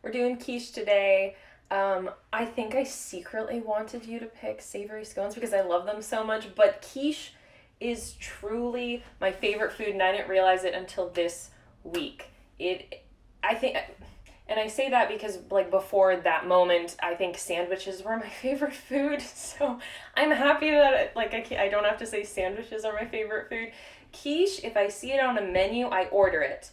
We're doing quiche today. I think I secretly wanted you to pick savory scones because I love them so much, but quiche is truly my favorite food, and I didn't realize it until this week. I think, and I say that because like before that moment, I think sandwiches were my favorite food. So I'm happy that I don't have to say sandwiches are my favorite food. Quiche, if I see it on a menu, I order it.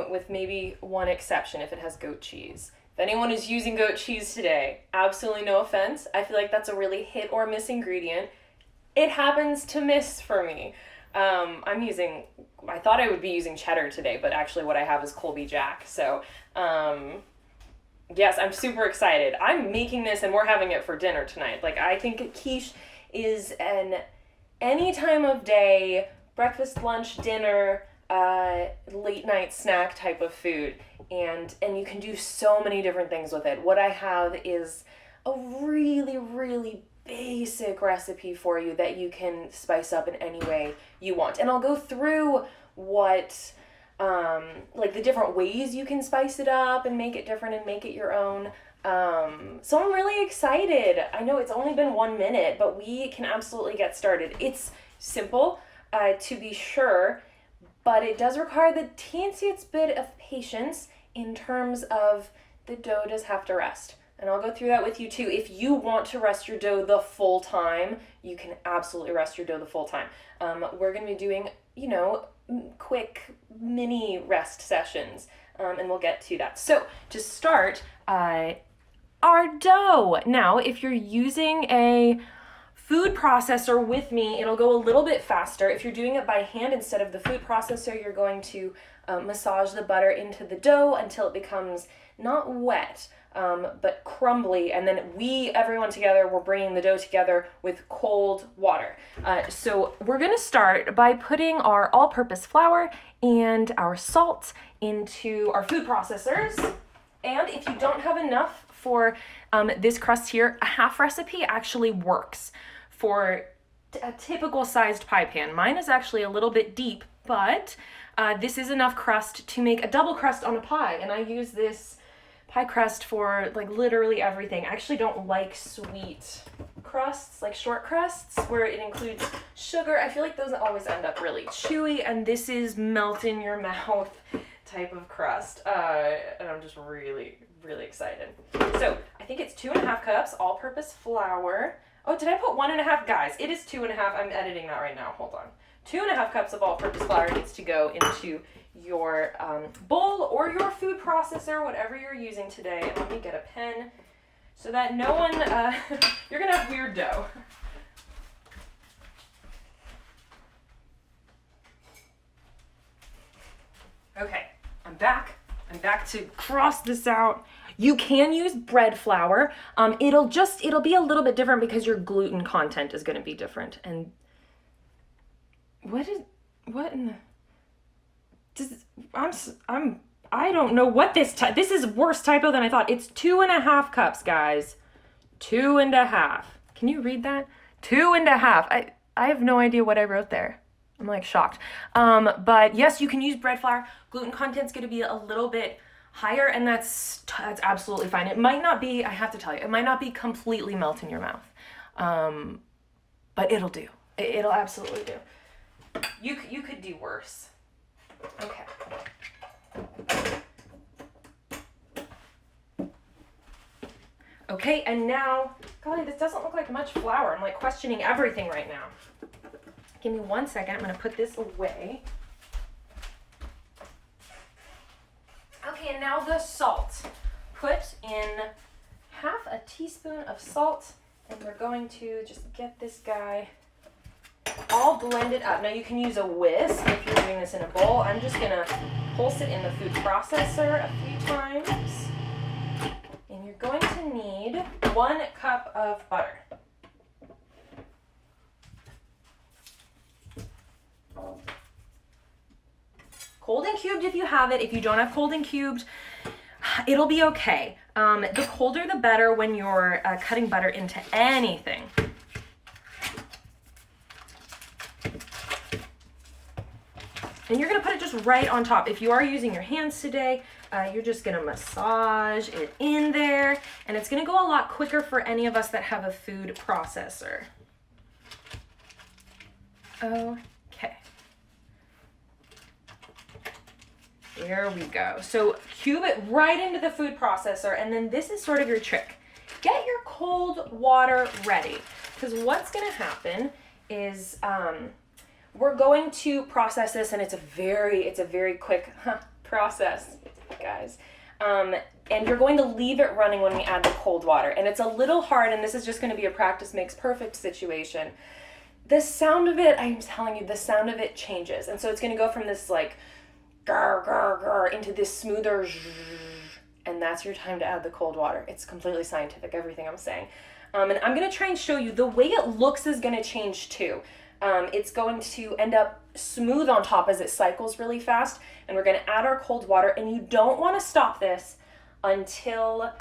With maybe one exception, if it has goat cheese. If anyone is using goat cheese today, absolutely no offense. I feel like that's a really hit or miss ingredient. It happens to miss for me. I thought I would be using cheddar today, but actually what I have is Colby Jack. So, yes, I'm super excited. I'm making this and we're having it for dinner tonight. Like, I think quiche is an any time of day, breakfast, lunch, dinner, late night snack type of food, and you can do so many different things with it. What I have is a really basic recipe for you that you can spice up in any way you want, and I'll go through what like the different ways you can spice it up and make it different and make it your own. So I'm really excited. I know it's only been 1 minute, but we can absolutely get started. It's simple, to be sure, but it does require the teensiest bit of patience in terms of the dough does have to rest. And I'll go through that with you too. If you want to rest your dough the full time, you can absolutely rest your dough the full time. We're going to be doing, quick mini rest sessions, and we'll get to that. So to start, our dough. Now, if you're using a food processor with me, it'll go a little bit faster. If you're doing it by hand instead of the food processor, you're going to massage the butter into the dough until it becomes not wet, but crumbly. And then everyone together, we're bringing the dough together with cold water. So we're gonna start by putting our all-purpose flour and our salt into our food processors. And if you don't have enough for this crust here, a half recipe actually works for a typical sized pie pan. Mine is actually a little bit deep, but this is enough crust to make a double crust on a pie. And I use this pie crust for like literally everything. I actually don't like sweet crusts, like short crusts, where it includes sugar. I feel like those always end up really chewy, and this is melt in your mouth type of crust. And I'm just really excited. So I think it's 2.5 cups all-purpose flour. Oh, did I put 1.5? Guys, it is 2.5. I'm editing that right now. Hold on. 2.5 cups of all-purpose flour needs to go into your bowl or your food processor, whatever you're using today. And let me get a pen so that no one, you're gonna have weird dough. Okay, I'm back to cross this out. You can use bread flour. It'll be a little bit different because your gluten content is going to be different. And I don't know what this is worse typo than I thought. It's 2.5 cups, guys. 2.5. Can you read that? 2.5. I have no idea what I wrote there. I'm like shocked. But yes, you can use bread flour. Gluten content's going to be a little bit higher, and that's absolutely fine. It might not be, I have to tell you, it might not be completely melt in your mouth. But it'll do. It'll absolutely do. You could do worse. Okay. Okay, and now, golly, this doesn't look like much flour. I'm like questioning everything right now. Give me 1 second. I'm going to put this away. Okay, and now the salt. Put in half a teaspoon of salt, and we're going to just get this guy all blended up. Now you can use a whisk if you're doing this in a bowl. I'm just going to pulse it in the food processor a few times. And you're going to need 1 cup of butter. Cold and cubed if you have it. If you don't have cold and cubed, it'll be okay. The colder the better when you're cutting butter into anything. And you're gonna put it just right on top. If you are using your hands today, You're just gonna massage it in there, and it's gonna go a lot quicker for any of us that have a food processor. Okay. There we go. So cube it right into the food processor, and then this is sort of your trick. Get your cold water ready, because what's gonna happen is we're going to process this, and it's a very quick process, guys. And you're going to leave it running when we add the cold water. And it's a little hard, and this is just going to be a practice makes perfect situation. The sound of it, I'm telling you, the sound of it changes. And so it's going to go from this like gar, gar, gar into this smoother zzz, and that's your time to add the cold water. It's completely scientific, everything I'm saying. And I'm going to try and show you the way it looks is going to change too. It's going to end up smooth on top as it cycles really fast, and we're going to add our cold water, and you don't want to stop this until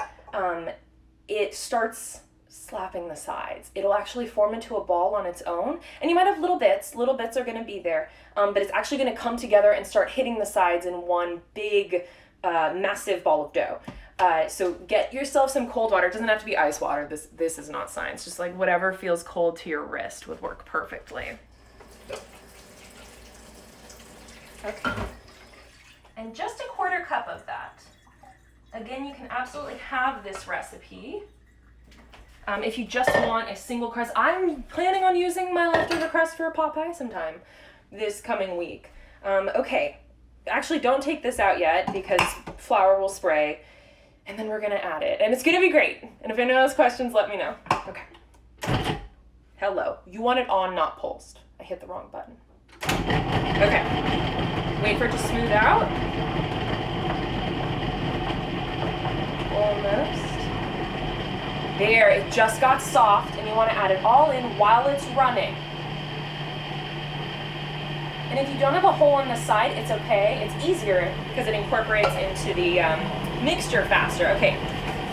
it starts slapping the sides. It'll actually form into a ball on its own, and you might have little bits are going to be there, but it's actually going to come together and start hitting the sides in one big massive ball of dough. So get yourself some cold water. It doesn't have to be ice water. This is not science. Just like whatever feels cold to your wrist would work perfectly. Okay. And just a 1/4 cup of that. Again, you can absolutely have this recipe. If you just want a single crust, I'm planning on using my leftover crust for a pot pie sometime this coming week. Okay, actually don't take this out yet because flour will spray. And then we're gonna add it, and it's gonna be great. And if anyone has questions, let me know. Okay. Hello. You want it on, not pulsed. I hit the wrong button. Okay. Wait for it to smooth out. Almost. There, it just got soft, and you want to add it all in while it's running. And if you don't have a hole in the side, it's okay. It's easier because it incorporates into the mixture faster. Okay,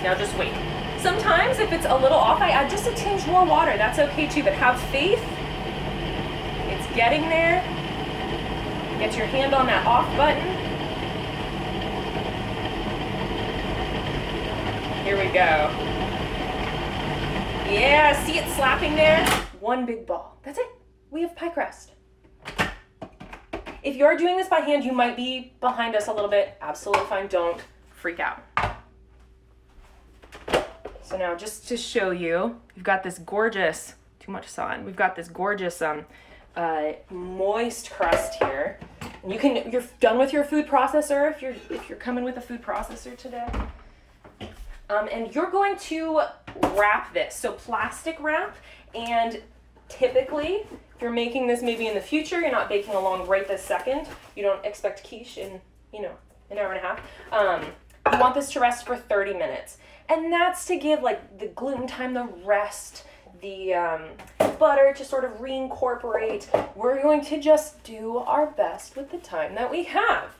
now just wait. Sometimes if it's a little off, I add just a tinge more water. That's okay too, but have faith. It's getting there. Get your hand on that off button. Here we go. Yeah, see it slapping there? One big ball. That's it. We have pie crust. If you're doing this by hand, you might be behind us a little bit. Absolutely fine. Don't freak out. So now just to show you, we've got this gorgeous, too much sun. We've got this gorgeous moist crust here. And you're done with your food processor if you're coming with a food processor today. And you're going to wrap this. So plastic wrap, and typically, if you're making this maybe in the future, you're not baking along right this second. You don't expect quiche in, an hour and a half. You want this to rest for 30 minutes. And that's to give like the gluten time the rest, the butter to sort of reincorporate. We're going to just do our best with the time that we have.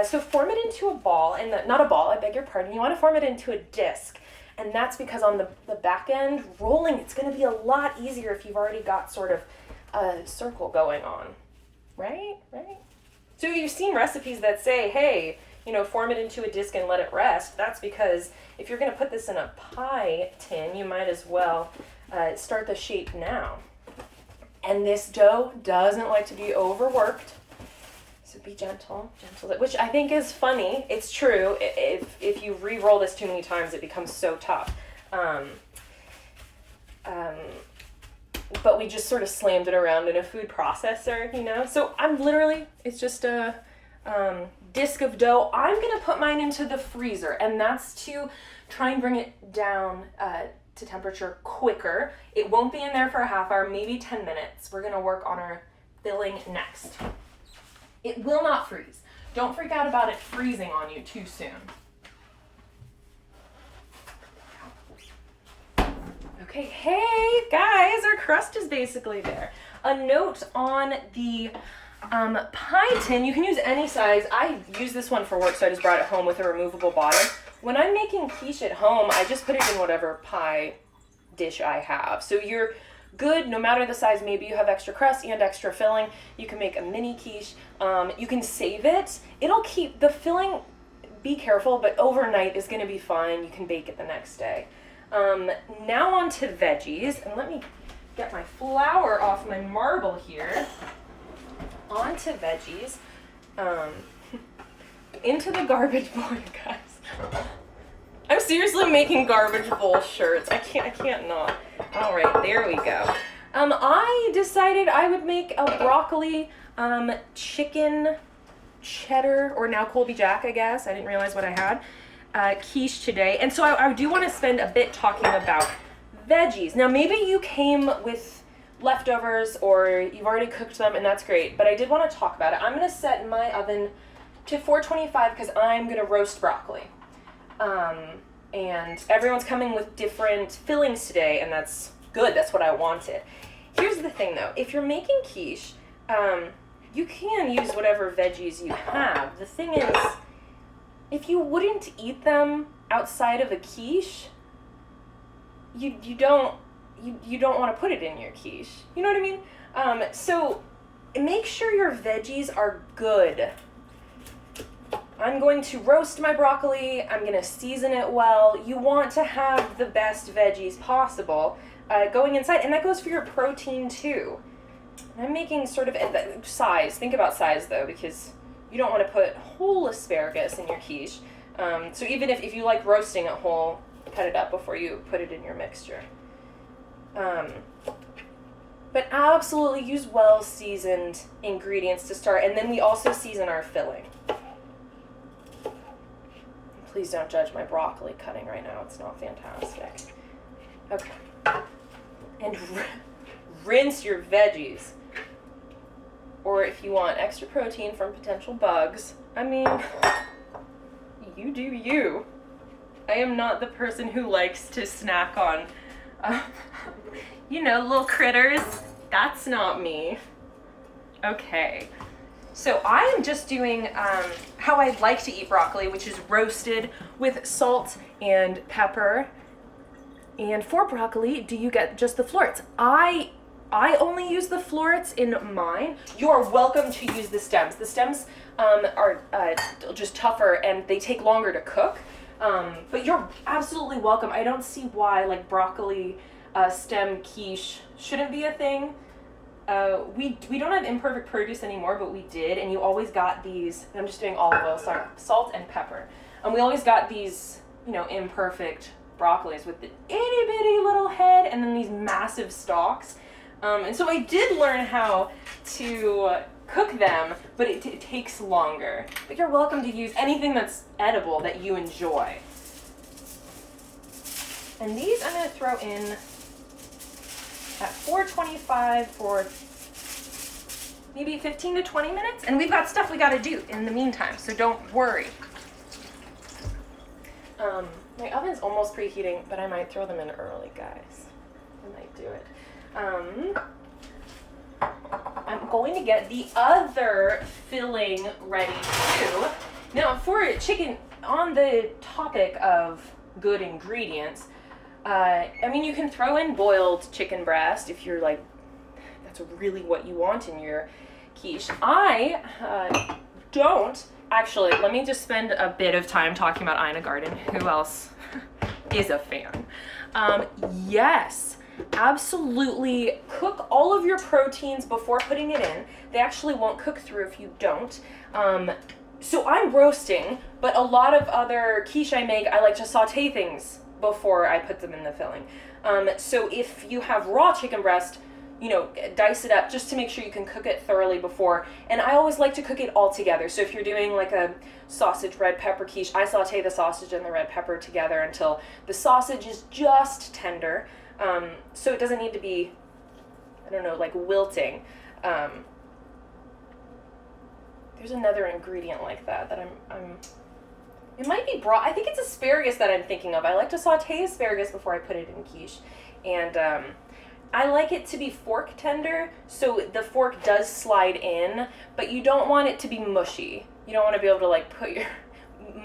So form it into a ball, and not a ball, I beg your pardon. You want to form it into a disc. And that's because on the back end, rolling, it's going to be a lot easier if you've already got sort of a circle going on. Right? So you've seen recipes that say, hey, form it into a disc and let it rest. That's because if you're going to put this in a pie tin, you might as well start the shape now. And this dough doesn't like to be overworked. So be gentle, which I think is funny. It's true. If you re-roll this too many times, it becomes so tough. But we just sort of slammed it around in a food processor, So it's just a disc of dough. I'm going to put mine into the freezer, and that's to try and bring it down to temperature quicker. It won't be in there for a half hour, maybe 10 minutes. We're going to work on our filling next. It will not freeze. Don't freak out about it freezing on you too soon. Okay, hey guys, our crust is basically there. A note on the pie tin, you can use any size. I use this one for work, so I just brought it home with a removable bottom. When I'm making quiche at home, I just put it in whatever pie dish I have. So you're good no matter the size. Maybe you have extra crust and extra filling. You can make a mini quiche. You can save it. It'll keep the filling be careful, but overnight is going to be fine. You can bake it the next day. Now on to veggies, and let me get my flour off my marble here. On to veggies. Into the garbage bowl, you guys. I'm seriously making garbage bowl shirts. I can't not. All right, there we go. I decided I would make a broccoli, chicken cheddar, or now Colby Jack, I guess. I didn't realize what I had. Quiche today. And so I do want to spend a bit talking about veggies. Now, maybe you came with leftovers or you've already cooked them, and that's great, but I did want to talk about it. I'm going to set my oven to 425 because I'm going to roast broccoli. And everyone's coming with different fillings today, and that's good. That's what I wanted. Here's the thing, though. If you're making quiche, you can use whatever veggies you have. The thing is, if you wouldn't eat them outside of a quiche, you don't want to put it in your quiche. You know what I mean? So make sure your veggies are good. I'm going to roast my broccoli. I'm going to season it well. You want to have the best veggies possible going inside, and that goes for your protein too. I'm making sort of size. Think about size though, because you don't want to put whole asparagus in your quiche. So even if you like roasting it whole, cut it up before you put it in your mixture. But absolutely use well-seasoned ingredients to start, and then we also season our filling. Please don't judge my broccoli cutting right now. It's not fantastic. Okay. And rinse your veggies. Or if you want extra protein from potential bugs, I mean, you do you. I am not the person who likes to snack on, little critters. That's not me. Okay. So I am just doing how I like to eat broccoli, which is roasted with salt and pepper. And for broccoli, do you get just the florets? I only use the florets in mine. You are welcome to use the stems. The stems are just tougher and they take longer to cook. But you're absolutely welcome. I don't see why broccoli stem quiche shouldn't be a thing. We don't have imperfect produce anymore, but we did, and you always got these, and I'm just doing olive oil, sorry, salt and pepper. And we always got these, imperfect broccolis with the itty bitty little head and then these massive stalks. And so I did learn how to cook them, but it takes longer. But you're welcome to use anything that's edible that you enjoy. And these I'm going to throw in at 425 for maybe 15 to 20 minutes. And we've got stuff we got to do in the meantime, so don't worry. My oven's almost preheating, but I might throw them in early, guys. I might do it. I'm going to get the other filling ready too. Now, for chicken, on the topic of good ingredients, you can throw in boiled chicken breast if you're that's really what you want in your quiche. I don't. Actually, let me just spend a bit of time talking about Ina Garden. Who else is a fan? Yes, absolutely. Cook all of your proteins before putting it in. They actually won't cook through if you don't. So I'm roasting, but a lot of other quiche I make, I like to saute things before I put them in the filling. So if you have raw chicken breast, dice it up just to make sure you can cook it thoroughly before. And I always like to cook it all together. So if you're doing a sausage red pepper quiche, I saute the sausage and the red pepper together until the sausage is just tender. So it doesn't need to be, wilting. There's another ingredient like that I'm it might be I think it's asparagus that I'm thinking of. I like to saute asparagus before I put it in quiche. And I like it to be fork tender, so the fork does slide in, but you don't want it to be mushy. You don't want to be able to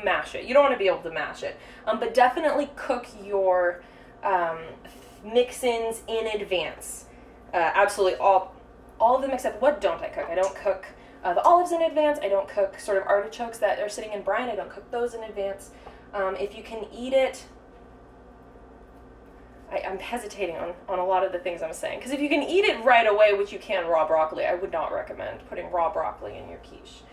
mash it. You don't want to be able to mash it. But definitely cook your mix-ins in advance. Absolutely all of them except what don't I cook? I don't cook the olives in advance. I don't cook sort of artichokes that are sitting in brine. I don't cook those in advance. If you can eat it, I'm hesitating on a lot of the things I'm saying, because if you can eat it right away, which you can raw broccoli, I would not recommend putting raw broccoli in your quiche.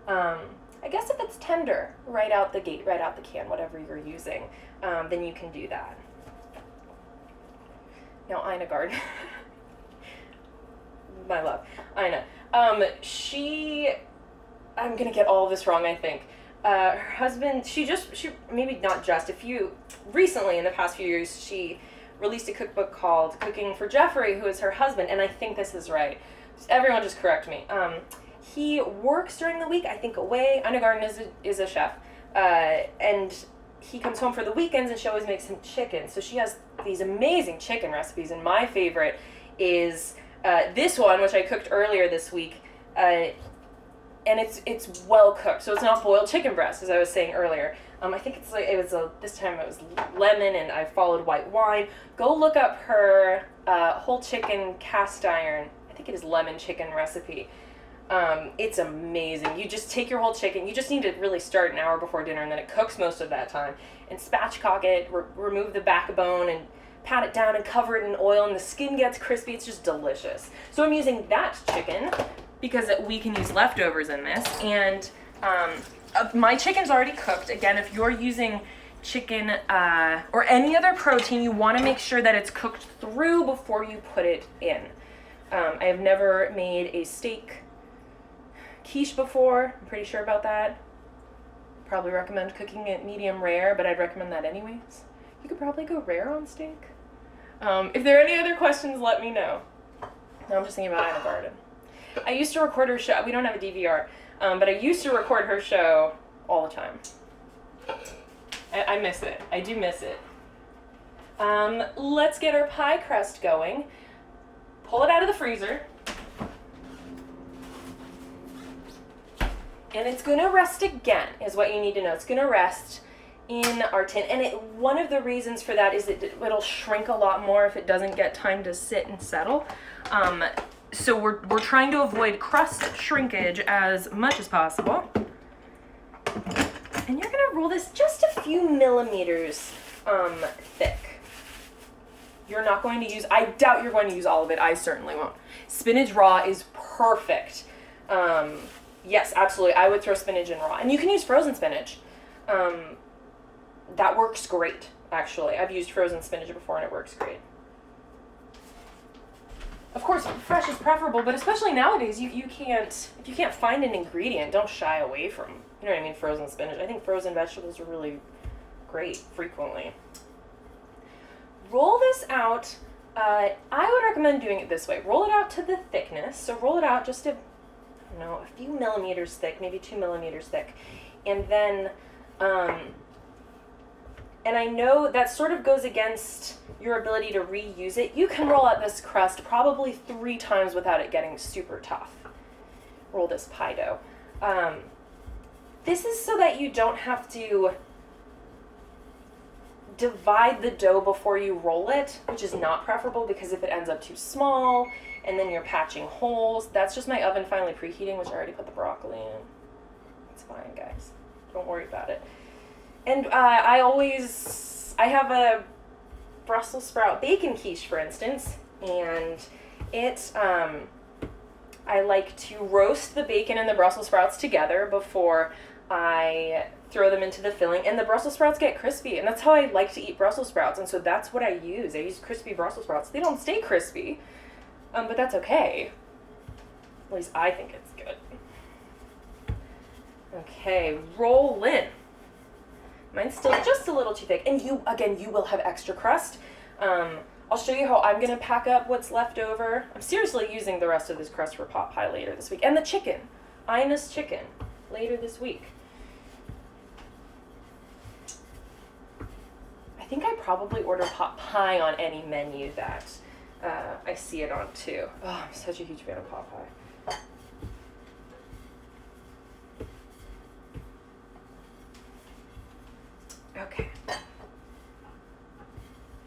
I guess if it's tender, right out the gate, right out the can, whatever you're using, then you can do that. Now, Ina Garden, my love, Ina, I'm gonna get all of this wrong, I think. Her husband, recently in the past few years, she released a cookbook called Cooking for Jeffrey, who is her husband, and I think this is right. Everyone just correct me. He works during the week, I think, away. Ina Garden is a chef, and he comes home for the weekends, and she always makes him chicken. So she has these amazing chicken recipes, and my favorite is this one, which I cooked earlier this week, and it's well cooked, so it's not boiled chicken breast, as I was saying earlier. I think this time it was lemon, and I followed white wine. Go look up her whole chicken cast iron, I think it is lemon chicken recipe. It's amazing. You just take your whole chicken, you just need to really start an hour before dinner, and then it cooks most of that time, and spatchcock it, remove the backbone, and pat it down and cover it in oil, and the skin gets crispy. It's just delicious. So I'm using that chicken because we can use leftovers in this, and my chicken's already cooked. Again, if you're using chicken or any other protein, you want to make sure that it's cooked through before you put it in. I have never made a steak quiche before. I'm pretty sure about that. Probably recommend cooking it medium rare, but I'd recommend that anyways. You could probably go rare on steak. If there are any other questions, let me know. No, I'm just thinking about Ina Garden. I used to record her show. We don't have a DVR, but I used to record her show all the time. I miss it. I do miss it. Let's get our pie crust going. Pull it out of the freezer. And it's going to rest again, is what you need to know. It's going to rest in our tin. And one of the reasons for that is that it'll shrink a lot more if it doesn't get time to sit and settle. So we're trying to avoid crust shrinkage as much as possible. And you're going to roll this just a few millimeters thick. You're not going to use, I doubt you're going to use all of it. I certainly won't. Spinach raw is perfect. Yes, absolutely. I would throw spinach in raw. And you can use frozen spinach. That works great, actually. I've used frozen spinach before and it works great. Of course, fresh is preferable, but especially nowadays, if you can't find an ingredient, don't shy away from, you know what I mean, frozen spinach. I think frozen vegetables are really great frequently. Roll this out. I would recommend doing it this way. Roll it out to the thickness. So roll it out just a few millimeters thick, maybe 2 millimeters thick. And then, and I know that sort of goes against your ability to reuse it. You can roll out this crust probably 3 times without it getting super tough. Roll this pie dough. This is so that you don't have to divide the dough before you roll it, which is not preferable because if it ends up too small and then you're patching holes, that's just my oven finally preheating, which I already put the broccoli in. It's fine, guys. Don't worry about it. And I have a Brussels sprout bacon quiche, for instance, and I like to roast the bacon and the Brussels sprouts together before I throw them into the filling, and the Brussels sprouts get crispy, and that's how I like to eat Brussels sprouts, and so that's what I use. I use crispy Brussels sprouts. They don't stay crispy, but that's okay. At least I think it's good. Okay, roll in. Mine's still just a little too thick, and you will have extra crust. I'll show you how I'm going to pack up what's left over. I'm seriously using the rest of this crust for pot pie later this week, and the chicken. Ina's chicken later this week. I think I probably order pot pie on any menu that I see it on too. Oh, I'm such a huge fan of pot pie. Okay.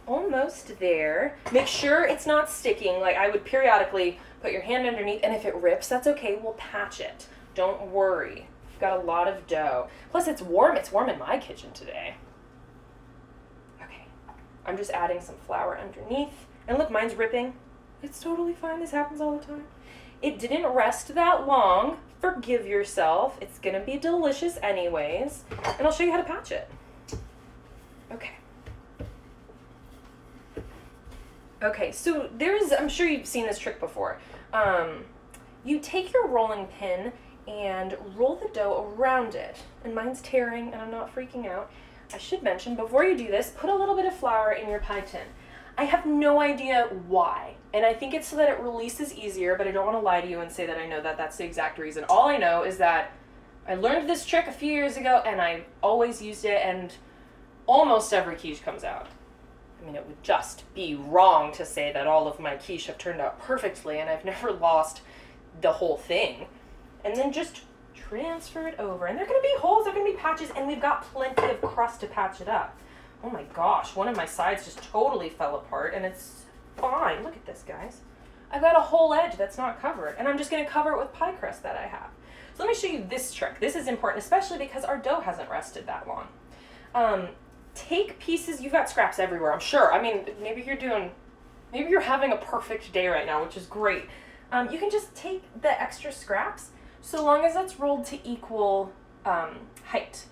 Almost almost there. Make sure it's not sticking. Like, I would periodically put your hand underneath, and if it rips, that's okay. We'll patch it. Don't worry. We've got a lot of dough. Plus, it's warm. It's warm in my kitchen today. Okay. I'm just adding some flour underneath. And look, mine's ripping. It's totally fine. This happens all the time. It didn't rest that long. Forgive yourself. It's going to be delicious anyways. And I'll show you how to patch it. Okay. Okay, so I'm sure you've seen this trick before. You take your rolling pin and roll the dough around it. And mine's tearing, and I'm not freaking out. I should mention, before you do this, put a little bit of flour in your pie tin. I have no idea why, and I think it's so that it releases easier, but I don't want to lie to you and say that I know that that's the exact reason. All I know is that I learned this trick a few years ago, and I always used it, and almost every quiche comes out. I mean, it would just be wrong to say that all of my quiche have turned out perfectly, and I've never lost the whole thing. And then just transfer it over, and there are going to be holes, there are going to be patches, and we've got plenty of crust to patch it up. Oh my gosh, one of my sides just totally fell apart, and it's fine. Look at this, guys. I've got a whole edge that's not covered, and I'm just going to cover it with pie crust that I have. So let me show you this trick. This is important, especially because our dough hasn't rested that long. Take pieces, you've got scraps everywhere, I'm sure. I mean, maybe you're having a perfect day right now, which is great. You can just take the extra scraps, so long as it's rolled to equal height.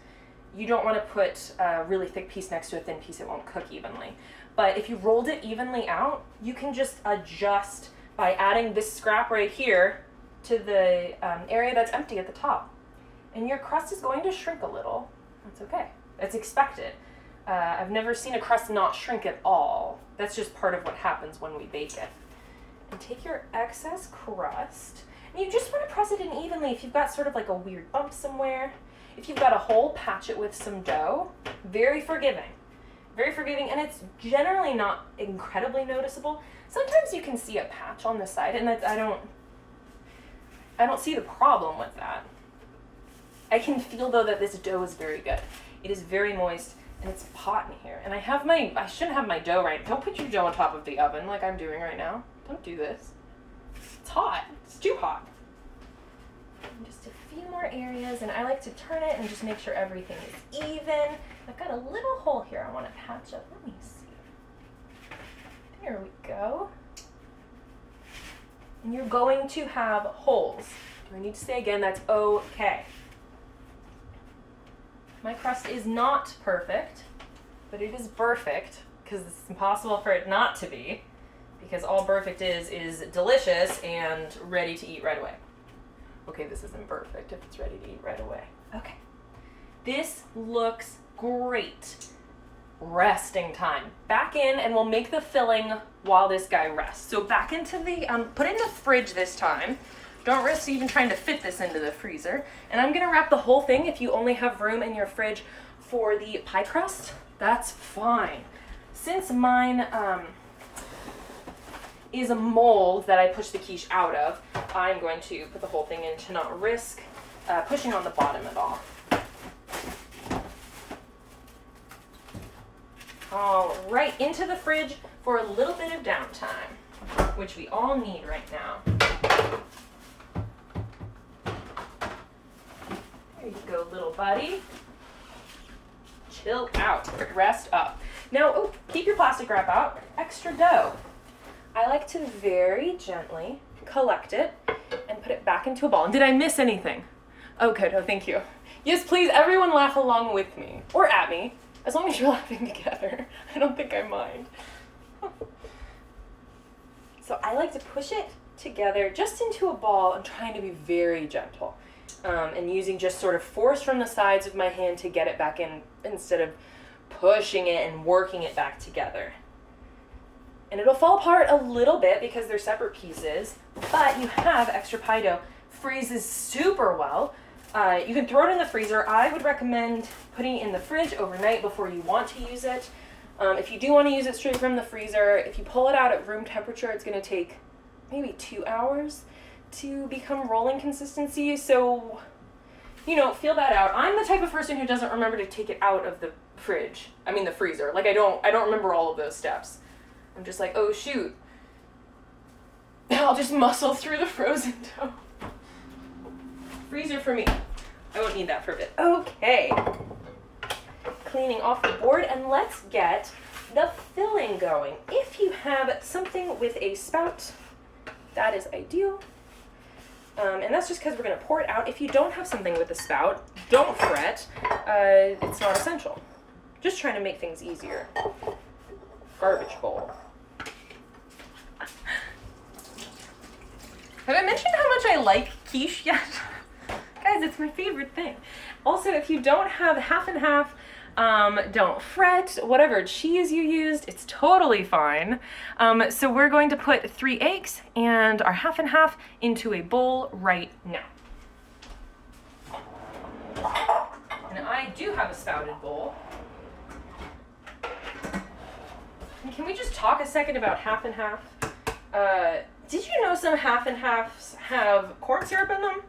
You don't want to put a really thick piece next to a thin piece, it won't cook evenly. But if you rolled it evenly out, you can just adjust by adding this scrap right here to the area that's empty at the top. And your crust is going to shrink a little. That's okay. It's expected. I've never seen a crust not shrink at all. That's just part of what happens when we bake it. And take your excess crust, and you just want to press it in evenly if you've got sort of like a weird bump somewhere. If you've got a hole, patch it with some dough. Very forgiving. Very forgiving, and it's generally not incredibly noticeable. Sometimes you can see a patch on the side, and I don't see the problem with that. I can feel, though, that this dough is very good. It is very moist, and it's hot in here. And I shouldn't have my dough right. Don't put your dough on top of the oven like I'm doing right now. Don't do this. It's hot. It's too hot. And just a few more areas, and I like to turn it and just make sure everything is even. I've got a little hole here I want to patch up. Let me see. There we go. And you're going to have holes. Do I need to say again? That's okay. My crust is not perfect, but it is perfect, because it's impossible for it not to be, because all perfect is delicious and ready to eat right away. Okay, this isn't perfect if it's ready to eat right away. Okay. This looks great. Resting time. Back in, and we'll make the filling while this guy rests. So back into the, put it in the fridge this time. Don't risk even trying to fit this into the freezer. And I'm gonna wrap the whole thing. If you only have room in your fridge for the pie crust, that's fine. Since mine is a mold that I push the quiche out of, I'm going to put the whole thing in to not risk pushing on the bottom at all. All right, into the fridge for a little bit of downtime, which we all need right now. There you go, little buddy. Chill out, rest up. Now, keep your plastic wrap out. Extra dough. I like to very gently collect it and put it back into a ball. And did I miss anything? Oh, good. Oh, thank you. Yes, please, everyone laugh along with me. Or at me. As long as you're laughing together. I don't think I mind. So I like to push it together just into a ball. I'm trying to be very gentle. And using just sort of force from the sides of my hand to get it back in instead of pushing it and working it back together. And it'll fall apart a little bit because they're separate pieces, but you have extra pie dough. Freezes super well. You can throw it in the freezer. I would recommend putting it in the fridge overnight before you want to use it. If you do want to use it straight from the freezer, if you pull it out at room temperature, it's going to take maybe 2 hours to become rolling consistency. So, feel that out. I'm the type of person who doesn't remember to take it out of the freezer. Like I don't remember all of those steps. I'm just like, oh shoot. I'll just muscle through the frozen dough. Freezer for me. I won't need that for a bit. Okay. Cleaning off the board, and let's get the filling going. If you have something with a spout, that is ideal. And that's just because we're going to pour it out. If you don't have something with a spout, don't fret. It's not essential. Just trying to make things easier. Garbage bowl. Have I mentioned how much I like quiche yet? Guys, it's my favorite thing. Also, if you don't have half and half, don't fret. Whatever cheese you used, it's totally fine. So we're going to put 3 eggs and our half and half into a bowl right now. And I do have a spouted bowl. And can we just talk a second about half and half? Did you know some half and halves have corn syrup in them?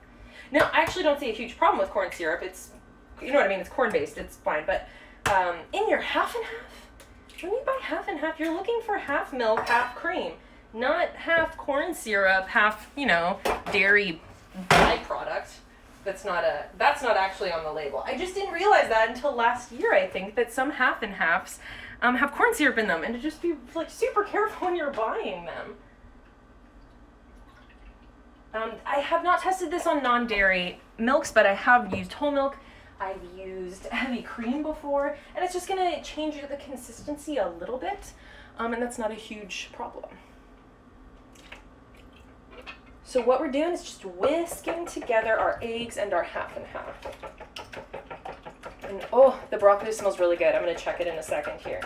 Now, I actually don't see a huge problem with corn syrup. It's, you know what I mean, it's corn-based, it's fine. But in your half and half, when you buy half and half, you're looking for half milk, half cream, not half corn syrup, half, you know, dairy byproduct. That's not actually on the label. I just didn't realize that until last year, I think, that some half and halves have corn syrup in them, and to just be like super careful when you're buying them. I have not tested this on non-dairy milks, but I have used whole milk. I've used heavy cream before, and it's just going to change the consistency a little bit, and that's not a huge problem. So what we're doing is just whisking together our eggs and our half and half. And oh, the broccoli smells really good. I'm going to check it in a second here.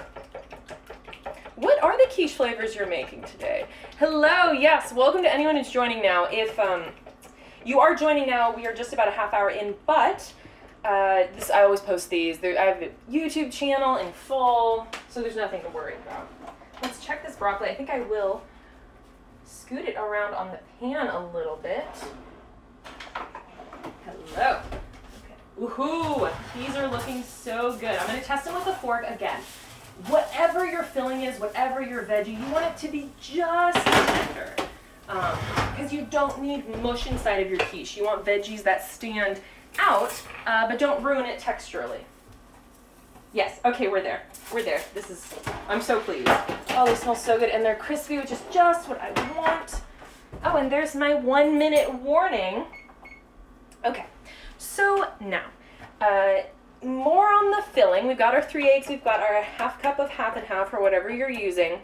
What are the quiche flavors you're making today? Hello, yes, welcome to anyone who's joining now. If you are joining now, we are just about a half hour in, but I always post these. I have a YouTube channel in full, so there's nothing to worry about. Let's check this broccoli. I think I will scoot it around on the pan a little bit. Hello. Okay. Woohoo! These are looking so good. I'm going to test them with a fork again. Whatever your filling is, whatever your veggie, you want it to be just tender. Because you don't need mush inside of your quiche. You want veggies that stand out, but don't ruin it texturally. Yes, okay, we're there. We're there. I'm so pleased. Oh, they smell so good, and they're crispy, which is just what I want. Oh, and there's my 1 minute warning. Okay, so now, more on the filling. We've got our 3 eggs, we've got our half cup of half and half, or whatever you're using.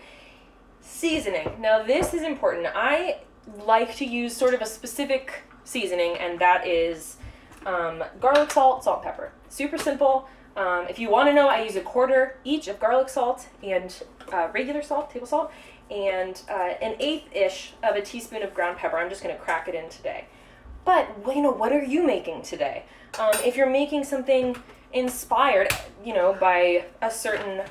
Seasoning. Now this is important. I like to use sort of a specific seasoning, and that is garlic salt, salt, and pepper. Super simple. If you want to know, I use 1/4 each of garlic salt and regular salt, table salt, and 1/8-ish of a teaspoon of ground pepper. I'm just going to crack it in today. But, you know, what are you making today? If you're making something inspired, you know, by a certain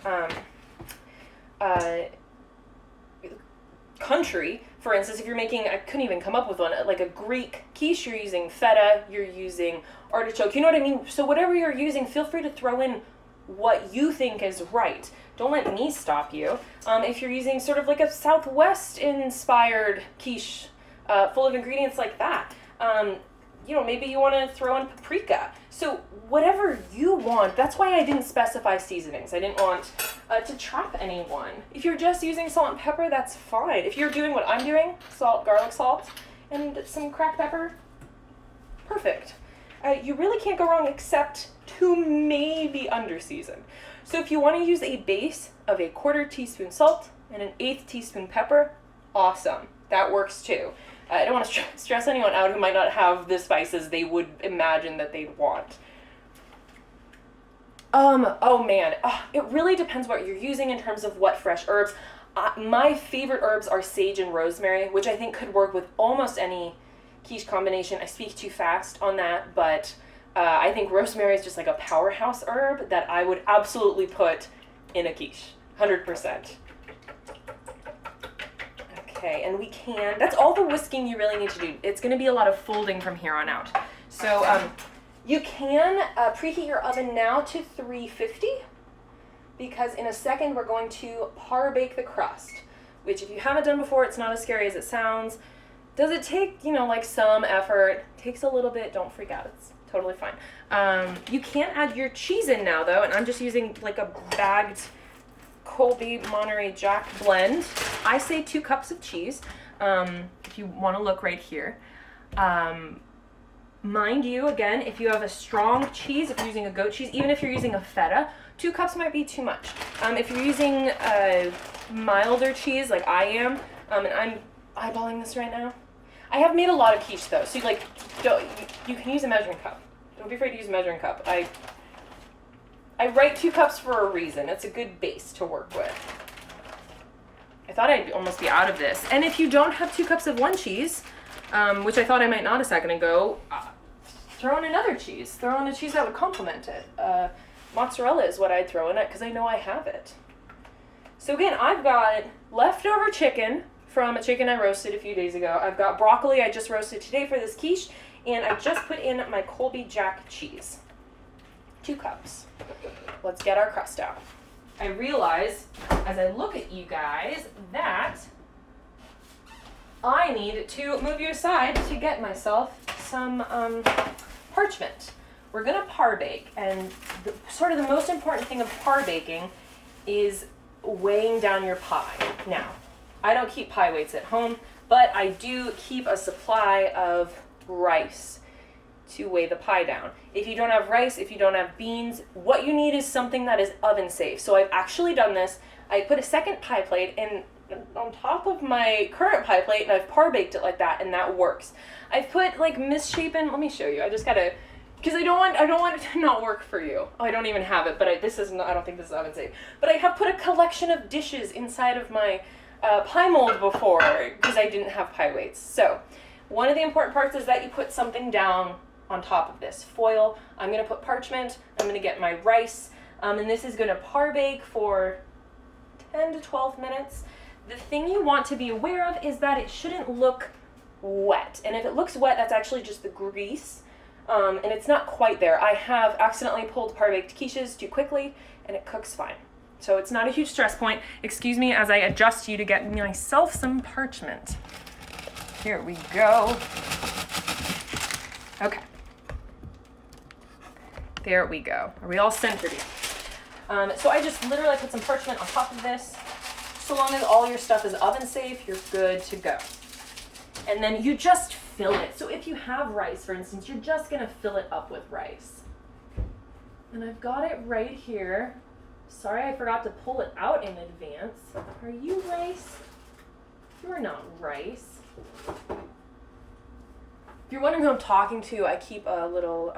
country, for instance, if you're making, I couldn't even come up with one, like a Greek quiche, you're using feta, you're using artichoke, you know what I mean? So whatever you're using, feel free to throw in what you think is right. Don't let me stop you. If you're using sort of like a Southwest-inspired quiche full of ingredients like that, you know, maybe you want to throw in paprika. So whatever you want, that's why I didn't specify seasonings. I didn't want to trap anyone. If you're just using salt and pepper, that's fine. If you're doing what I'm doing, salt, garlic salt, and some cracked pepper, perfect. You really can't go wrong except to maybe under-season. So if you want to use a base of 1/4 teaspoon salt and 1/8 teaspoon pepper, awesome. That works too. I don't want to stress anyone out who might not have the spices they would imagine that they'd want. Oh man, it really depends what you're using in terms of what fresh herbs. My favorite herbs are sage and rosemary, which I think could work with almost any quiche combination. I speak too fast on that, but I think rosemary is just like a powerhouse herb that I would absolutely put in a quiche, 100%. Okay, and that's all the whisking you really need to do. It's going to be a lot of folding from here on out. So you can preheat your oven now to 350, because in a second we're going to par bake the crust. which if you haven't done before, it's not as scary as it sounds. Does it take, like some effort? It takes a little bit. Don't freak out. It's totally fine. You can add your cheese in now, though, and I'm just using like a bagged Colby Monterey Jack blend. I say 2 cups of cheese, if you want to look right here. Mind you, again, if you have a strong cheese, if you're using a goat cheese, even if you're using a feta, 2 cups might be too much. If you're using a milder cheese like I am, and I'm eyeballing this right now, I have made a lot of quiche though, so you can use a measuring cup. Don't be afraid to use a measuring cup. I write 2 cups for a reason. It's a good base to work with. I thought I'd almost be out of this. And if you don't have 2 cups of one cheese, which I thought I might not a second ago, throw in another cheese. Throw in a cheese that would complement it. Mozzarella is what I'd throw in it because I know I have it. So again, I've got leftover chicken from a chicken I roasted a few days ago. I've got broccoli I just roasted today for this quiche, and I just put in my Colby Jack cheese. 2 cups. Let's get our crust out. I realize as I look at you guys that I need to move you aside to get myself some parchment. We're gonna par bake, and sort of the most important thing of par baking is weighing down your pie. Now, I don't keep pie weights at home, but I do keep a supply of rice to weigh the pie down. If you don't have rice, if you don't have beans, what you need is something that is oven safe. So I've actually done this. I put a second pie plate on top of my current pie plate, and I've par baked it like that, and that works. I've put like misshapen, let me show you. I just gotta, because I don't want it to not work for you. Oh, I don't even have it, but I don't think this is oven safe. But I have put a collection of dishes inside of my pie mold before because I didn't have pie weights. So one of the important parts is that you put something down on top of this foil. I'm going to put parchment. I'm going to get my rice, and this is going to par bake for 10 to 12 minutes. The thing you want to be aware of is that it shouldn't look wet, and if it looks wet, that's actually just the grease, and it's not quite there. I have accidentally pulled par baked quiches too quickly, and it cooks fine. So it's not a huge stress point. Excuse me as I adjust you to get myself some parchment. Here we go. Okay. There we go. Are we all centered here? So I just literally put some parchment on top of this. So long as all your stuff is oven safe, you're good to go. And then you just fill it. So if you have rice, for instance, you're just gonna fill it up with rice. And I've got it right here. Sorry, I forgot to pull it out in advance. Are you rice? You're not rice. If you're wondering who I'm talking to, I keep a little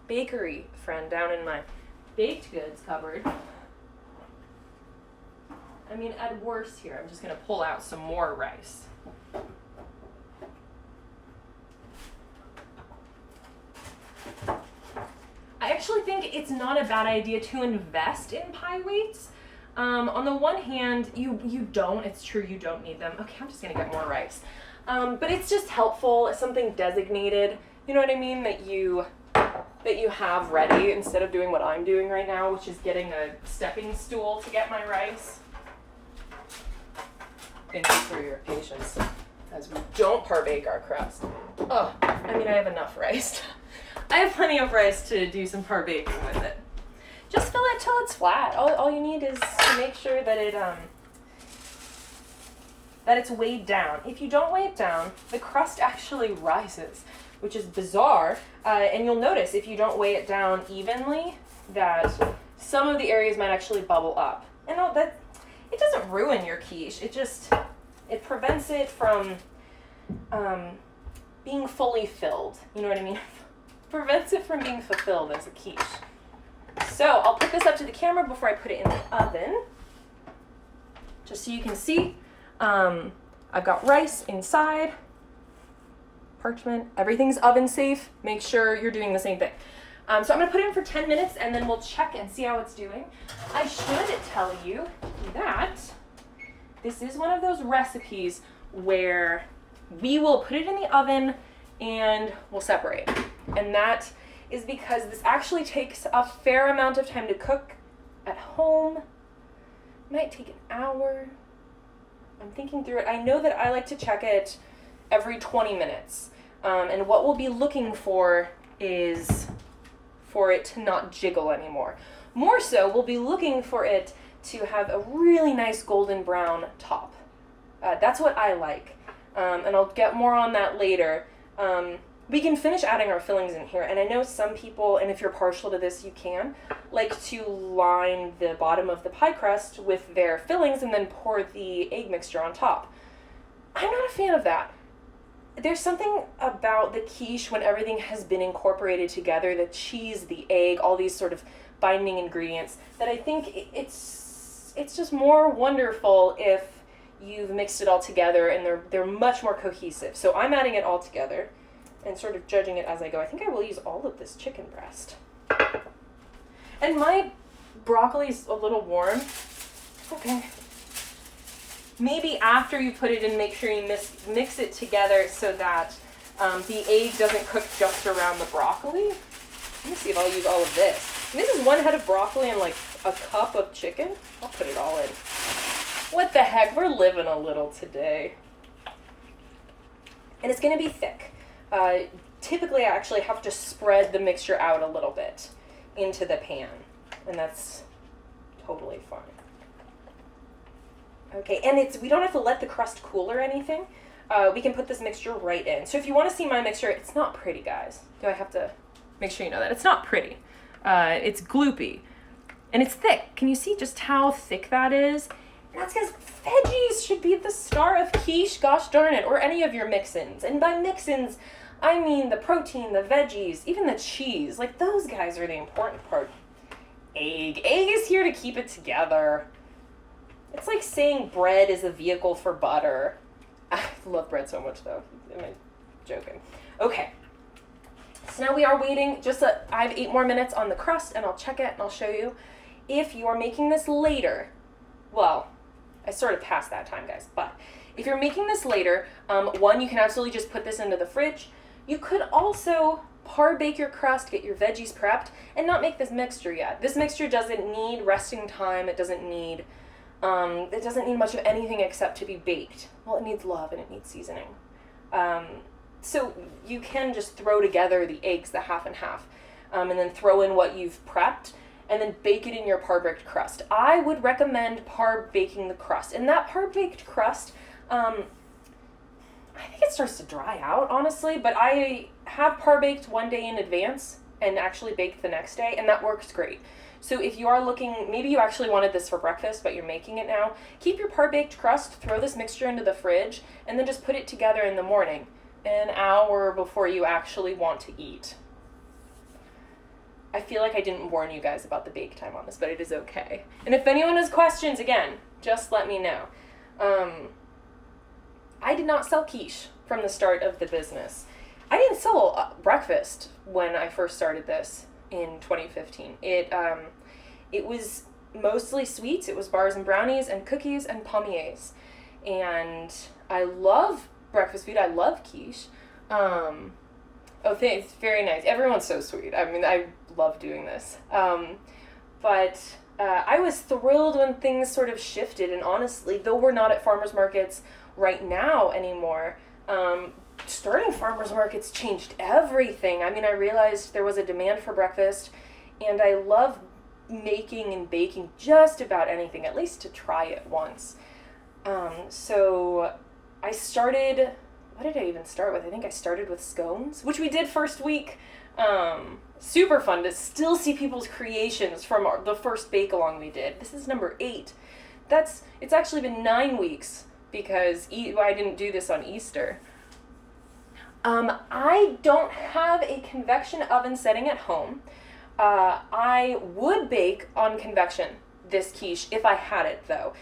bakery friend down in my baked goods cupboard. I mean, at worst here, I'm just going to pull out some more rice. I actually think it's not a bad idea to invest in pie weights. On the one hand, you don't, it's true you don't need them. Okay, I'm just going to get more rice. But it's just helpful. It's something designated, you know what I mean, that you have ready instead of doing what I'm doing right now, which is getting a stepping stool to get my rice. Thank you for your patience as we don't par bake our crust. Oh, I mean, I have enough rice. I have plenty of rice to do some par baking with it. Just fill it till it's flat. All you need is to make sure that it's weighed down. If you don't weigh it down, the crust actually rises, which is bizarre. And you'll notice if you don't weigh it down evenly, that some of the areas might actually bubble up. And that it doesn't ruin your quiche. It prevents it from being fully filled. You know what I mean? Prevents it from being fulfilled as a quiche. So I'll put this up to the camera before I put it in the oven, just so you can see. I've got rice inside, parchment, everything's oven safe. Make sure you're doing the same thing. So I'm gonna put it in for 10 minutes and then we'll check and see how it's doing. I should tell you that this is one of those recipes where we will put it in the oven and we'll separate. And that is because this actually takes a fair amount of time to cook at home. Might take an hour. I'm thinking through it. I know that I like to check it every 20 minutes. And what we'll be looking for is for it to not jiggle anymore. More so, we'll be looking for it to have a really nice golden brown top. That's what I like. And I'll get more on that later. We can finish adding our fillings in here, and I know some people, and if you're partial to this, you can, like to line the bottom of the pie crust with their fillings and then pour the egg mixture on top. I'm not a fan of that. There's something about the quiche when everything has been incorporated together, the cheese, the egg, all these sort of binding ingredients, that I think it's just more wonderful if you've mixed it all together and they're much more cohesive. So I'm adding it all together and sort of judging it as I go. I think I will use all of this chicken breast. And my broccoli's a little warm. Okay. Maybe after you put it in, make sure you mix it together so that the egg doesn't cook just around the broccoli. Let me see if I'll use all of this. And this is 1 head of broccoli and like a cup of chicken. I'll put it all in. What the heck, we're living a little today. And it's gonna be thick. Typically I actually have to spread the mixture out a little bit into the pan, and that's totally fine. Okay, and we don't have to let the crust cool or anything. We can put this mixture right in. So if you want to see my mixture, it's not pretty, guys. Do I have to make sure you know that? It's not pretty. It's gloopy. And it's thick. Can you see just how thick that is? And that's because veggies should be the star of quiche, gosh darn it, or any of your mix-ins. And by mix-ins, I mean the protein, the veggies, even the cheese. Like, those guys are the important part. Egg. Egg is here to keep it together. It's like saying bread is a vehicle for butter. I love bread so much, though. Am I joking? Okay. So now we are waiting. I have 8 more minutes on the crust, and I'll check it, and I'll show you. If you are making this later, well, I sort of passed that time, guys, but if you're making this later, one, you can absolutely just put this into the fridge. You could also par bake your crust, get your veggies prepped, and not make this mixture yet. This mixture doesn't need resting time. It doesn't need much of anything except to be baked. Well, it needs love and it needs seasoning. So you can just throw together the eggs, the half and half, and then throw in what you've prepped, and then bake it in your par-baked crust. I would recommend par-baking the crust. And that par-baked crust, I think it starts to dry out, honestly, but I have par-baked 1 day in advance and actually baked the next day, and that works great. So if you are looking, maybe you actually wanted this for breakfast, but you're making it now, keep your par-baked crust, throw this mixture into the fridge, and then just put it together in the morning, an hour before you actually want to eat. I feel like I didn't warn you guys about the bake time on this, but it is okay. And if anyone has questions, again, just let me know. I did not sell quiche from the start of the business. I didn't sell breakfast when I first started this in 2015. It was mostly sweets. It was bars and brownies and cookies and pommiers. And I love breakfast food. I love quiche. Oh, thanks. Very nice. Everyone's so sweet. I mean, I love doing this. But I was thrilled when things sort of shifted. And honestly, though we're not at farmers markets right now anymore, starting farmers markets changed everything. I mean, I realized there was a demand for breakfast, and I love making and baking just about anything, at least to try it once. So I started, what did I even start with? I think I started with scones, which we did first week. Super fun to still see people's creations from the first bake-along we did. This is number 8. It's actually been 9 weeks because I didn't do this on Easter. I don't have a convection oven setting at home. I would bake on convection this quiche if I had it, though.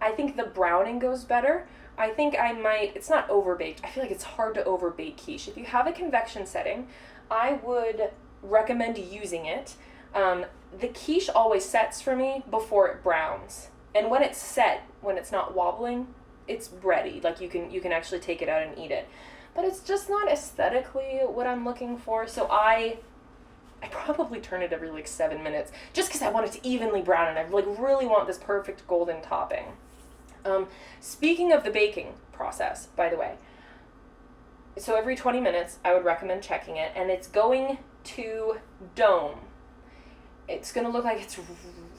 I think the browning goes better. I think I might, it's not overbaked. I feel like it's hard to overbake quiche. If you have a convection setting, I would recommend using it. The quiche always sets for me before it browns. And when it's set, when it's not wobbling, it's ready. Like you can actually take it out and eat it. But it's just not aesthetically what I'm looking for. So I probably turn it every like 7 minutes just because I want it to evenly brown and I like really want this perfect golden topping. Speaking of the baking process, by the way, so every 20 minutes I would recommend checking it, and it's going to dome. It's going to look like it's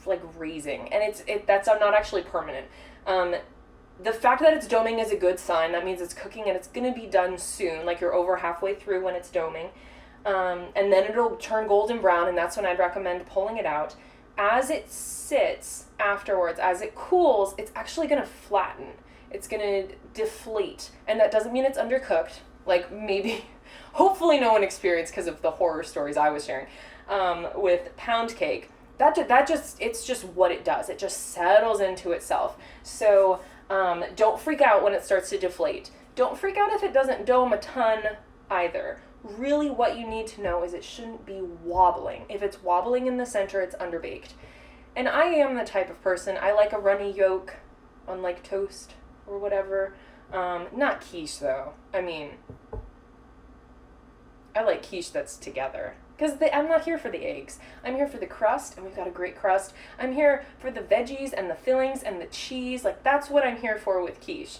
like raising, and that's not actually permanent. The fact that it's doming is a good sign. That means it's cooking and it's going to be done soon, like you're over halfway through when it's doming. And then it'll turn golden brown, and that's when I'd recommend pulling it out. As it sits afterwards, as it cools, it's actually going to flatten. It's going to deflate, and that doesn't mean it's undercooked, like maybe, hopefully no one experienced because of the horror stories I was sharing with pound cake. It's just what it does. It just settles into itself. So don't freak out when it starts to deflate. Don't freak out if it doesn't dome a ton either. Really what you need to know is it shouldn't be wobbling. If it's wobbling in the center, it's underbaked. And I am the type of person, I like a runny yolk on like toast or whatever. Not quiche though. I mean, I like quiche that's together. Because I'm not here for the eggs. I'm here for the crust, and we've got a great crust. I'm here for the veggies and the fillings and the cheese. Like, that's what I'm here for with quiche.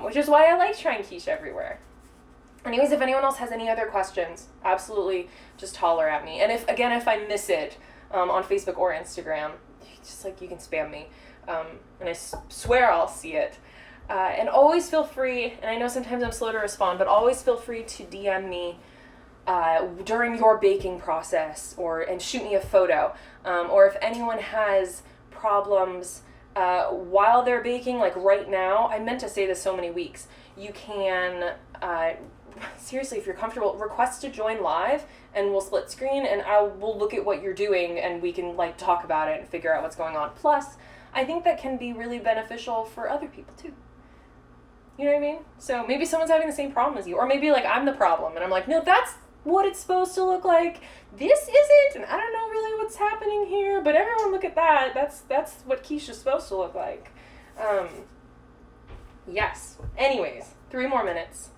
Which is why I like trying quiche everywhere. Anyways, if anyone else has any other questions, absolutely just holler at me. And if I miss it on Facebook or Instagram, just like you can spam me. And I swear I'll see it. And always feel free, and I know sometimes I'm slow to respond, but always feel free to DM me during your baking process and shoot me a photo. Or if anyone has problems while they're baking, like right now, I meant to say this so many weeks, you can, seriously, if you're comfortable, request to join live and we'll split screen and we'll look at what you're doing and we can like talk about it and figure out what's going on. Plus, I think that can be really beneficial for other people too. You know what I mean? So maybe someone's having the same problem as you, or maybe like I'm the problem and I'm like, no, that's what it's supposed to look like. This isn't, and I don't know really what's happening here, but everyone look at that. That's what quiche is supposed to look like. Yes. Anyways, 3 more minutes.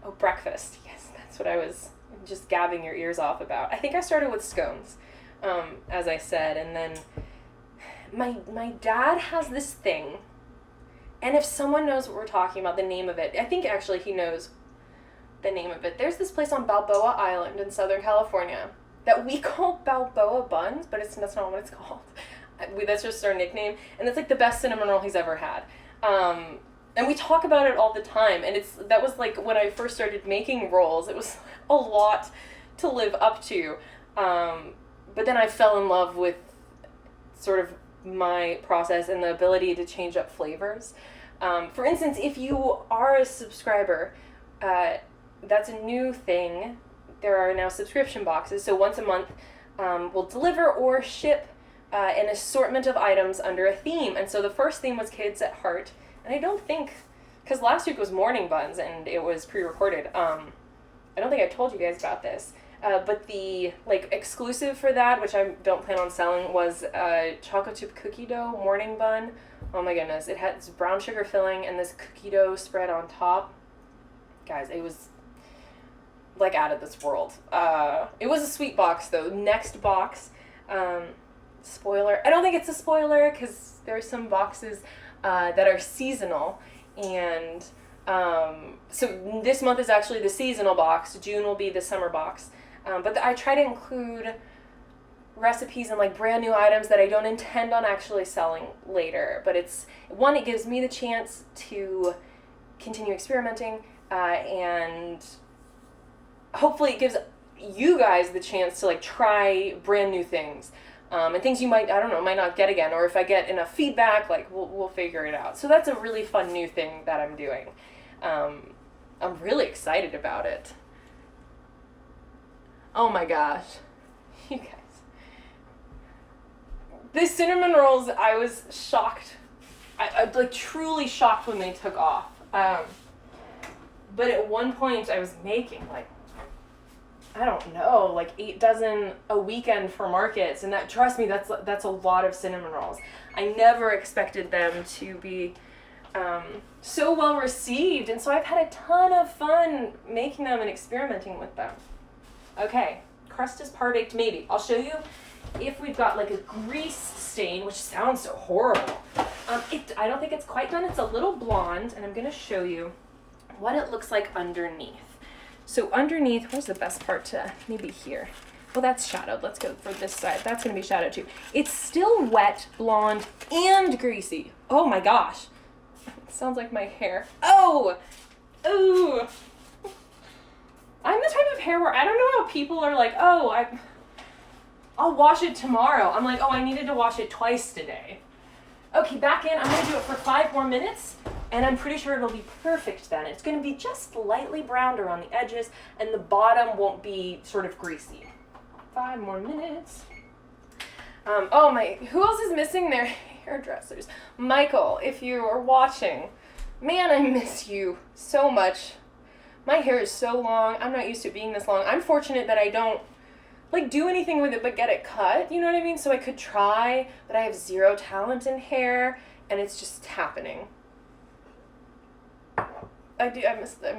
Oh, breakfast. Yes, that's what I was just gabbing your ears off about. I think I started with scones, as I said, and then my dad has this thing, and if someone knows what we're talking about, the name of it, I think actually he knows the name of it. There's this place on Balboa Island in Southern California that we call Balboa Buns, but that's not what it's called. That's just our nickname, and it's like the best cinnamon roll he's ever had. And we talk about it all the time, and that was like when I first started making rolls, it was a lot to live up to. But then I fell in love with sort of my process and the ability to change up flavors. For instance, if you are a subscriber, that's a new thing. There are now subscription boxes, so once a month we'll deliver or ship an assortment of items under a theme. And so the first theme was Kids at Heart, and I don't think, because last week was morning buns and it was pre-recorded, I don't think I told you guys about this, but the like exclusive for that, which I don't plan on selling, was chocolate chip cookie dough morning bun. Oh my goodness, it had this brown sugar filling and this cookie dough spread on top. Guys, it was like out of this world. It was a sweet box though. Next box, spoiler. I don't think it's a spoiler because there are some boxes that are seasonal, and so this month is actually the seasonal box. June will be the summer box. But I try to include recipes and like brand new items that I don't intend on actually selling later. But it gives me the chance to continue experimenting, and hopefully it gives you guys the chance to like try brand new things. And things you might not get again, or if I get enough feedback, like we'll figure it out. So that's a really fun new thing that I'm doing. I'm really excited about it. Oh my gosh, you guys. The cinnamon rolls, I was shocked. I like truly shocked when they took off. But at one point I was making like, I don't know, like 8 dozen a weekend for markets, and trust me, that's a lot of cinnamon rolls. I never expected them to be so well received, and so I've had a ton of fun making them and experimenting with them. Okay, crust is par baked, maybe. I'll show you if we've got like a grease stain, which sounds so horrible. I don't think it's quite done. It's a little blonde, and I'm going to show you what it looks like underneath. So underneath, where's the best part to, maybe here. Well, that's shadowed. Let's go for this side. That's going to be shadowed too. It's still wet, blonde, and greasy. Oh my gosh. It sounds like my hair. Oh! Ooh! I'm the type of hair where I don't know how people are like, oh, I'll wash it tomorrow. I'm like, oh, I needed to wash it twice today. Okay, back in. I'm going to do it for 5 more minutes, and I'm pretty sure it'll be perfect then. It's going to be just lightly browned around the edges, and the bottom won't be sort of greasy. 5 more minutes. Oh my, who else is missing their hairdressers? Michael, if you are watching, man, I miss you so much. My hair is so long. I'm not used to it being this long. I'm fortunate that I don't do anything with it but get it cut, you know what I mean? So I could try, but I have zero talent in hair, and it's just happening. I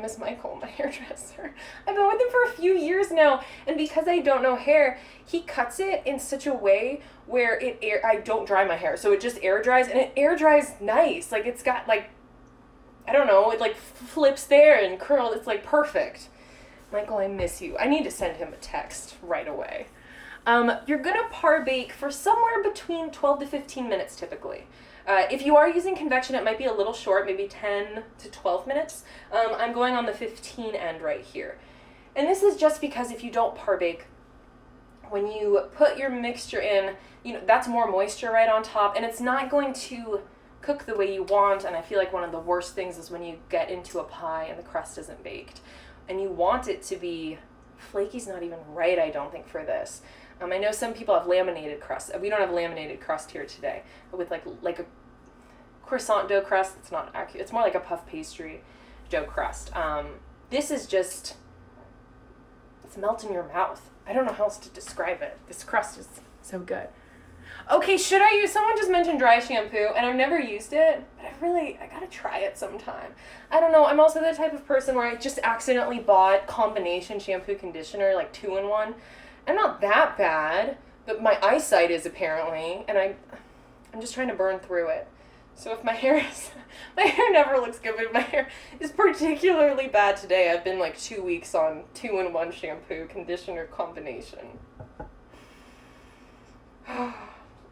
miss Michael, my hairdresser. I've been with him for a few years now, and because I don't know hair, he cuts it in such a way where I don't dry my hair, so it just air dries, and it air dries nice. Like, it's got, I don't know, it flips there and curls. It's perfect. Michael, I miss you. I need to send him a text right away. You're gonna par bake for somewhere between 12 to 15 minutes typically. If you are using convection, it might be a little short, maybe 10 to 12 minutes. I'm going on the 15 end right here. And this is just because if you don't par bake, when you put your mixture in, that's more moisture right on top, and it's not going to cook the way you want. And I feel like one of the worst things is when you get into a pie and the crust isn't baked. And you want it to be, flaky's not even right, I don't think, for this. I know some people have laminated crust. We don't have laminated crust here today, but with like a croissant dough crust. It's not accurate. It's more like a puff pastry dough crust. This is just, it's melt in your mouth. I don't know how else to describe it. This crust is so good. Okay, should I use, someone just mentioned dry shampoo, and I've never used it, but I gotta try it sometime. I don't know, I'm also the type of person where I just accidentally bought combination shampoo conditioner, 2-in-1. I'm not that bad, but my eyesight is apparently, and I'm just trying to burn through it. So if my hair never looks good, but my hair is particularly bad today. I've been 2 weeks on 2-in-1 shampoo conditioner combination.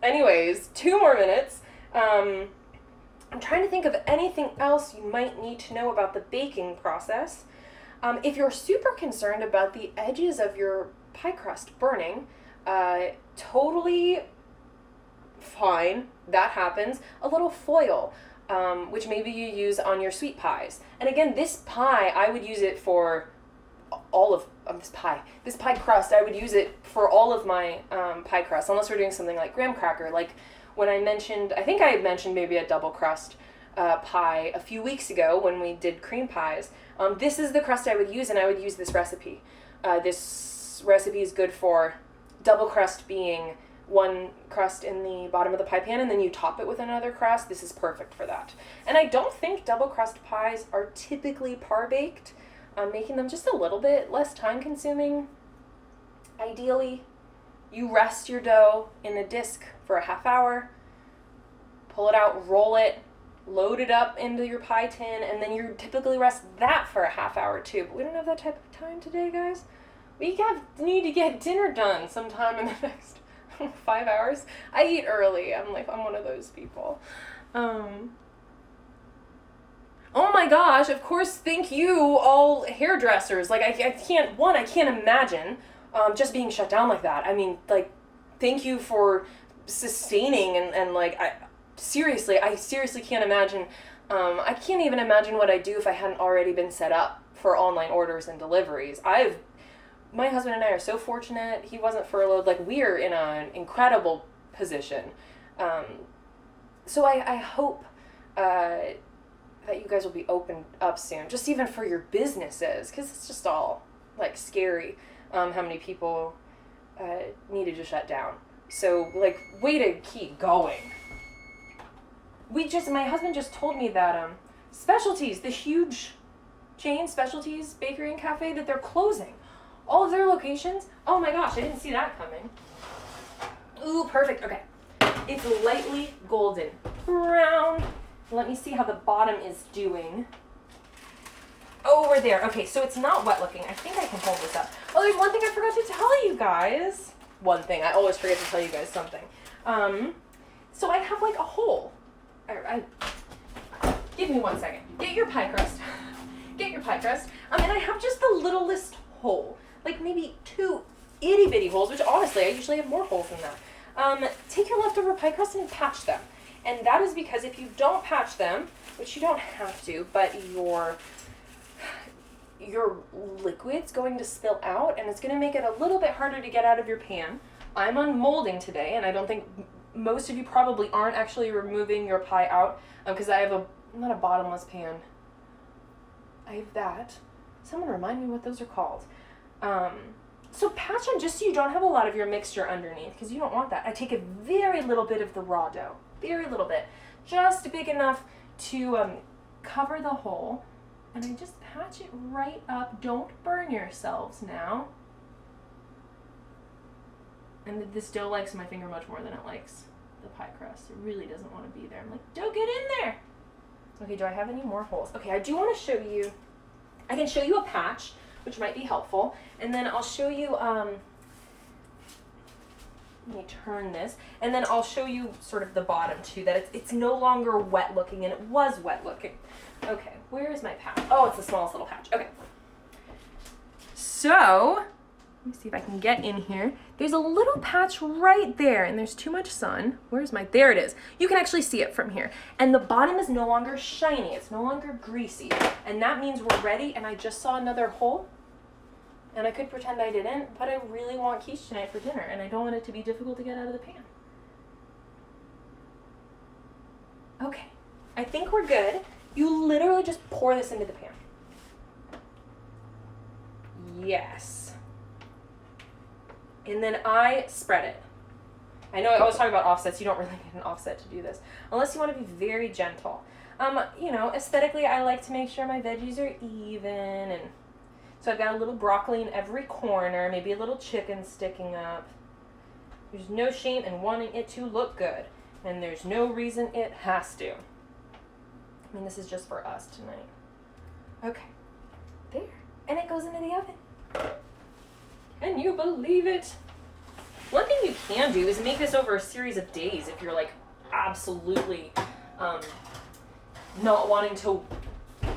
Anyways, 2 more minutes. I'm trying to think of anything else you might need to know about the baking process. If you're super concerned about the edges of your pie crust burning, totally fine, that happens. A little foil, which maybe you use on your sweet pies. And again, this pie, I would use it for all of this pie crust. I would use it for all of my pie crust, unless we're doing something like graham cracker. Like when I think I had mentioned maybe a double crust pie a few weeks ago when we did cream pies. This is the crust I would use, and I would use this recipe. This recipe is good for double crust, being one crust in the bottom of the pie pan, and then you top it with another crust. This is perfect for that. And I don't think double crust pies are typically par baked, making them just a little bit less time consuming. Ideally, you rest your dough in a disc for a half hour, pull it out, roll it, load it up into your pie tin, and then you typically rest that for a half hour too. But we don't have that type of time today, guys. We need to get dinner done sometime in the next 5 hours. I eat early. I'm one of those people. Oh my gosh, of course, thank you, all hairdressers. I can't imagine just being shut down like that. I mean, thank you for sustaining and I seriously can't imagine. I can't even imagine what I'd do if I hadn't already been set up for online orders and deliveries. My husband and I are so fortunate. He wasn't furloughed. We're in an incredible position. So I hope that you guys will be opened up soon, just even for your businesses, because it's just all scary how many people needed to shut down. So way to keep going. My husband just told me that Specialties, the huge chain Specialties Bakery and Cafe, that they're closing all of their locations. Oh my gosh, I didn't see that coming. Ooh, perfect. Okay, it's lightly golden. around. Let me see how the bottom is doing. Oh, we're there. Okay, so it's not wet looking. I think I can hold this up. Oh, there's one thing I forgot to tell you guys. One thing. I always forget to tell you guys something. So I have like a hole. Give me 1 second. Get your pie crust. Get your pie crust. And I have just the littlest hole. Like maybe 2 itty bitty holes, which honestly, I usually have more holes than that. Take your leftover pie crust and patch them. And that is because if you don't patch them, which you don't have to, but your liquid's going to spill out and it's going to make it a little bit harder to get out of your pan. I'm unmolding today, and I don't think most of you probably aren't actually removing your pie out because I have not a bottomless pan. I have that. Someone remind me what those are called. So patch them just so you don't have a lot of your mixture underneath, because you don't want that. I take a very little bit of the raw dough, very little bit, just big enough to cover the hole, and I just patch it right up. Don't burn yourselves now. And this dough likes my finger much more than it likes the pie crust. It really doesn't want to be there. I'm like, dough, get in there. Okay, do I have any more holes? Okay, I do want to show you, I can show you a patch, which might be helpful. And then I'll show you, let me turn this, and then I'll show you sort of the bottom too, that it's no longer wet looking, and it was wet looking. Okay, where is my patch? Oh, it's the smallest little patch. Okay. So, let me see if I can get in here. There's a little patch right there, and there's too much sun. There it is. You can actually see it from here. And the bottom is no longer shiny. It's no longer greasy. And that means we're ready, and I just saw another hole. And I could pretend I didn't, but I really want quiche tonight for dinner, and I don't want it to be difficult to get out of the pan. Okay, I think we're good. You literally just pour this into the pan. Yes. And then I spread it. I know I always talk about offsets. You don't really need an offset to do this, unless you want to be very gentle. Aesthetically, I like to make sure my veggies are even, and so I've got a little broccoli in every corner, maybe a little chicken sticking up. There's no shame in wanting it to look good, and there's no reason it has to. I mean, this is just for us tonight. Okay, there, and it goes into the oven. Can you believe it? One thing you can do is make this over a series of days if you're like absolutely not wanting to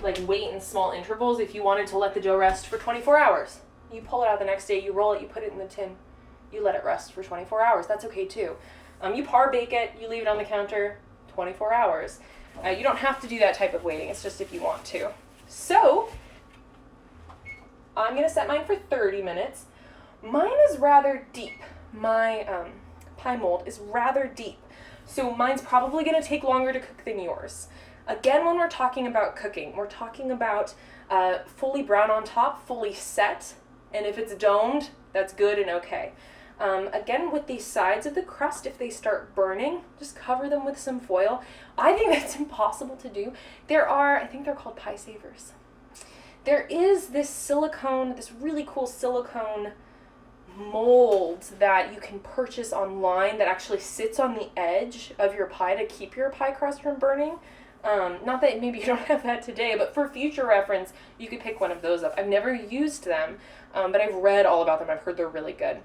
like wait in small intervals. If you wanted to let the dough rest for 24 hours, you pull it out the next day, you roll it, you put it in the tin, you let it rest for 24 hours. That's okay too. You par bake it, you leave it on the counter 24 hours. You don't have to do that type of waiting. It's just if you want to. So I'm going to set mine for 30 minutes. Mine is rather deep. My pie mold is rather deep. So mine's probably going to take longer to cook than yours. Again, when we're talking about cooking, we're talking about fully brown on top, fully set. And if it's domed, that's good and okay. Again, with the sides of the crust, if they start burning, just cover them with some foil. I think that's impossible to do. I think they're called pie savers. There is this really cool silicone mold that you can purchase online that actually sits on the edge of your pie to keep your pie crust from burning. Not that maybe you don't have that today, but for future reference, you could pick one of those up. I've never used them, but I've read all about them. I've heard they're really good.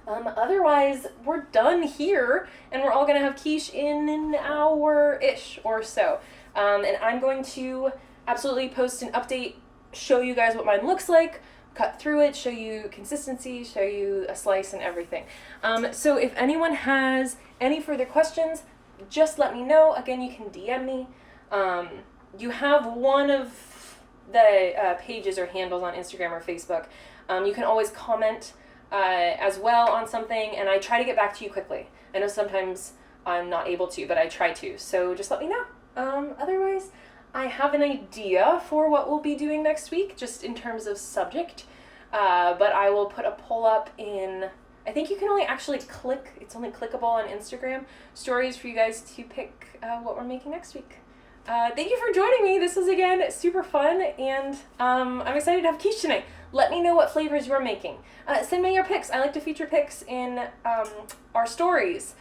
Otherwise, we're done here, and we're all going to have quiche in an hour-ish or so. And I'm going to absolutely post an update, show you guys what mine looks like, cut through it, show you consistency, show you a slice and everything. So if anyone has any further questions, just let me know. Again, you can DM me. You have one of the pages or handles on Instagram or Facebook. You can always comment as well on something, and I try to get back to you quickly. I know sometimes I'm not able to, but I try to. So just let me know. Otherwise, I have an idea for what we'll be doing next week, just in terms of subject. But I will put a poll up in, I think you can only actually click, it's only clickable on Instagram stories for you guys to pick what we're making next week. Thank you for joining me. This was, again, super fun, and I'm excited to have quiche tonight. Let me know what flavors you're making. Send me your pics. I like to feature pics in our stories.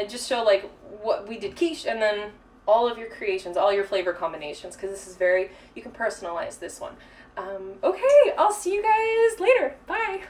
just show like what we did quiche and then all of your creations, all your flavor combinations, because this is you can personalize this one. Okay, I'll see you guys later. Bye.